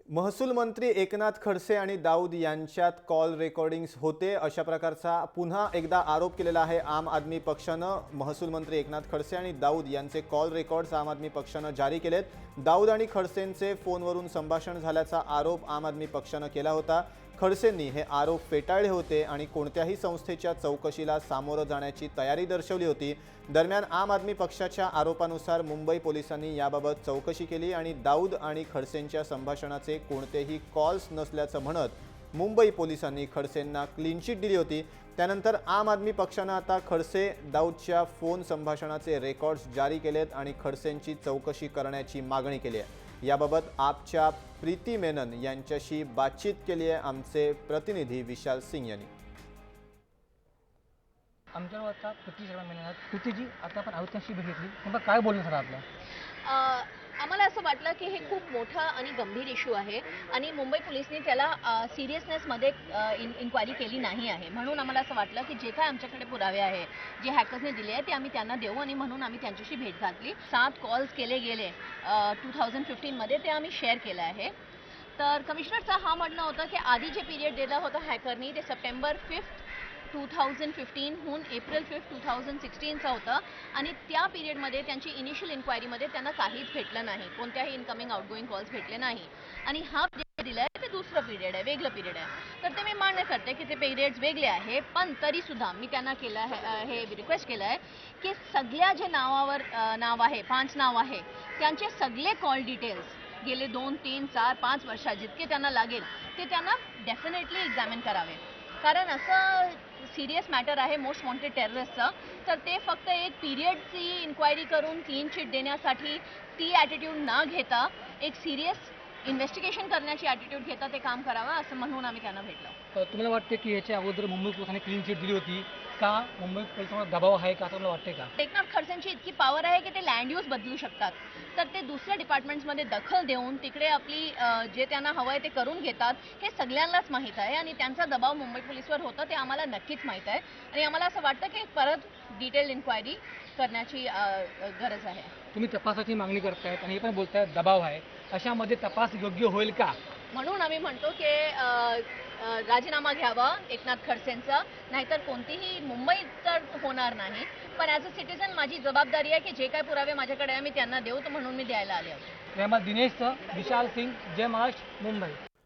महसूल मंत्री एकनाथ खडसे आणि दाऊद यांच्यात कॉल रेकॉर्डिंग्स होते अशा प्रकारचा पुन्हा एकदा आरोप केलेला आहे आम आदमी पक्षानं। महसूल मंत्री एकनाथ खडसे आणि दाऊद यांचे कॉल रेकॉर्ड्स आम आदमी पक्षानं जारी केलेत। दाऊद आणि खडसेंचे फोनवरून संभाषण झाल्याचा आरोप आम आदमी पक्षानं केला होता। खडसेंनी हे आरोप फेटाळले होते आणि कोणत्याही संस्थेच्या चौकशीला सामोरं जाण्याची तयारी दर्शवली होती। दरम्यान आम आदमी पक्षाच्या आरोपानुसार मुंबई पोलिसांनी याबाबत चौकशी केली आणि दाऊद आणि खडसेंच्या संभाषणाचे कोणतेही कॉल्स नसल्याचं म्हणत मुंबई पोलिसांनी खडसेंना क्लीन चिट दिली होती। त्यानंतर आम आदमी पक्षानं आता खडसे दाऊदच्या फोन संभाषणाचे रेकॉर्ड्स जारी केलेत आणि खडसेंची चौकशी करण्याची मागणी केली आहे। याबाबत आपच्या प्रीती मेनन यांच्याशी बातचीत केली आहे आमचे प्रतिनिधी विशाल सिंग यांनी। आमच्यावर आता प्रीती शर्मा मेनन आहेत। प्रीतीजी, आता आपण आयुक्तांशी भेट घेतली, नेमकं काय बोलणं झालं आपलं? आम्हाला असं वाटलं की हे खूप मोठा आणि गंभीर इश्यू आहे आणि मुंबई पोलिसांनी त्याला सिरियसनेसमध्ये इन्क्वायरी केली नाही आहे। म्हणून आम्हाला असं वाटलं की जे काय आमच्याकडे पुरावे आहे जे हॅकर्सने दिले आहे ते आम्ही त्यांना देऊ आणि म्हणून आम्ही त्यांच्याशी भेट घातली। 7 कॉल्स केले गेले 2015 मध्ये, ते आम्ही शेअर केलं आहे। तर कमिशनरचं हा म्हणणं होतं की आधी जे पिरियड दिलं होतं हॅकरनी ते सप्टेंबर 5 2015 हून एप्रिल 5 2016चा होता आणि त्या पिरियडमध्ये त्यांची इनिशियल इन्क्वायरीमध्ये त्यांना काहीच भेटलं नाही, कोणत्याही इनकमिंग आउटगोईंग कॉल्स भेटले नाही। आणि हा पिरियड दिला आहे ते दुसरं पिरियड आहे, वेगळं पिरियड आहे। तर ते मी मान्य करते की ते पिरियड्स वेगळे आहे, पण तरीसुद्धा मी त्यांना केलं आहे, हे रिक्वेस्ट केलं आहे की सगळ्या जे नावावर नाव आहे, 5 नाव आहे, त्यांचे सगळे कॉल डिटेल्स गेले 2, 3, 4, 5 वर्षात जितके त्यांना लागेल ते त्यांना डेफिनेटली एक्झामिन करावे। कारण असं सिरियस मॅटर आहे मोस्ट वॉन्टेड टेररिस्टचं, तर ते फक्त एक पिरियडची इन्क्वायरी करून क्लीन चिट देण्यासाठी ती ॲटिट्यूड न घेता एक सिरियस इन्व्हेस्टिगेशन करण्याची ॲटिट्यूड घेता ते काम करावं, असं म्हणून आम्ही त्यांना भेटलो। तुम्हाला वाटते की याच्या अगोदर मुंबई पोलिसांनी क्लीन चिट दिली होती का? मुंबई पोलिसांवर दबाव आहे का, असं तुम्हाला वाटते का? एकनाथ खडसेंची इतकी पॉवर आहे की ते लँड यूज बदलू शकतात, तर ते दुसऱ्या डिपार्टमेंट्समध्ये दखल देऊन तिकडे आपली जे त्यांना हवं आहे ते करून घेतात। हे सगळ्यांनाच माहीत आहे आणि त्यांचा दबाव मुंबई पोलिसवर होतं ते आम्हाला नक्कीच माहीत आहे आणि आम्हाला असं वाटतं की परत डिटेल इन्क्वायरी करण्याची गरज आहे। तुम्ही तपासाची मागणी करतायत आणि हे पण बोलतायत दबाव आहे, अशामध्ये तपास योग्य होईल का? म्हणून आम्ही म्हणतो की राजीनामा घ्यावा एकनाथ खडसेंचा, नाहीतर कोणतीही मुंबई तर होणार नाही, पण ॲज अ सिटिझन माझी जबाबदारी आहे की जे काय पुरावे माझ्याकडे आहे मी त्यांना देऊ, तर म्हणून मी द्यायला आले होते। दिनेश, विशाल सिंग, जय महाराष्ट्र, मुंबई।